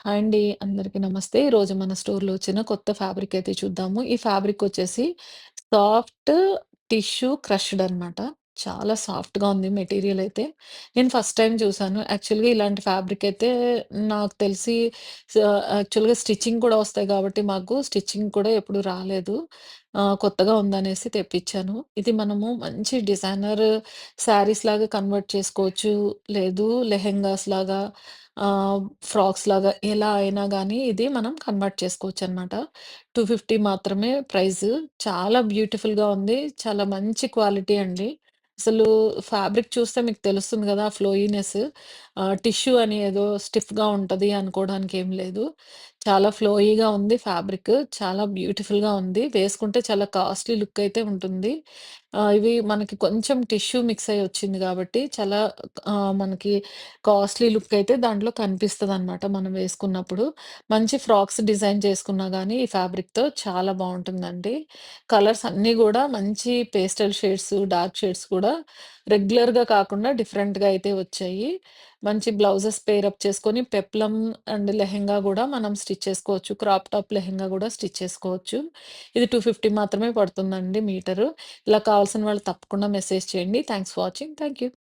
Hi అండి. అందరికీ నమస్తే. ఈరోజు మన స్టోర్‌లో వచ్చిన కొత్త ఫ్యాబ్రిక్ అయితే చూద్దాము. ఈ ఫ్యాబ్రిక్ వచ్చేసి సాఫ్ట్ టిష్యూ క్రష్డ్ అనమాట. చాలా సాఫ్ట్‌గా ఉంది మెటీరియల్ అయితే. నేను ఫస్ట్ టైమ్ చూసాను. యాక్చువల్‌గా ఇలాంటి ఫ్యాబ్రిక్ అయితే నాకు తెలిసి స యాక్చువల్‌గా స్టిచ్చింగ్ కూడా వస్తాయి కాబట్టి మాకు స్టిచ్చింగ్ కూడా ఎప్పుడు రాలేదు. కొత్తగా ఉందనేసి తెప్పించాను. ఇది మనము మంచి డిజైనర్ శారీస్ లాగా కన్వర్ట్ చేసుకోవచ్చు. లేదు లెహెంగాస్ లాగా ఫ్రాక్స్ లాగా ఎలా అయినా గానీ ఇది మనం కన్వర్ట్ చేసుకోవచ్చనమాట. 250 మాత్రమే ప్రైజు. చాలా బ్యూటిఫుల్‌గా ఉంది. చాలా మంచి క్వాలిటీ అండి. అసలు ఫ్యాబ్రిక్ చూస్తే మీకు తెలుస్తుంది గదా! ఆ ఫ్లోయీనెస్. టిష్యూ అని ఏదో స్టిఫ్‌గా ఉంటది అనుకోవడానికి ఏం లేదు. చాలా ఫ్లోయీగా ఉంది ఫ్యాబ్రిక్. చాలా బ్యూటిఫుల్‌గా ఉంది. వేసుకుంటే చాలా కాస్ట్‌లీ లుక్ అయితే ఉంటుంది. ఇవి మనకి కొంచెం టిష్యూ మిక్స్ అయ్యి వచ్చింది గాబట్టి చాలా మనకి కాస్ట్‌లీ లుక్ అయితే దాంట్లో కనిపిస్తదనమాట మనం వేసుకున్నప్పుడు. మంచి ఫ్రాక్స్ డిజైన్ చేసుకున్నా గానీ ఈ ఫ్యాబ్రిక్‌తో చాలా బావుంటుందండి. కలర్స్ అన్నీ గూడా మంచి పేస్టల్ షేడ్స్, డార్క్ షేడ్స్ కూడా రెగ్యులర్‌గా కాకుండా డిఫరెంట్‌గా అయితే వచ్చాయి. మంచి బ్లౌజెస్ పెయిరప్ చేసుకొని పెప్లమ్ అండ్ లెహెంగా గూడా మనం స్టిచ్ చేసుకోవచ్చు. క్రాప్ టాప్ లెహెంగా గూడా స్టిచ్ చేసుకోవచ్చు. ఇది 250 మాత్రమే పడుతుందండి మీటరు. ఇలా కావాల్సిన వాళ్ళు తప్పకుండా మెసేజ్ చేయండి. Thanks for watching. Thank you.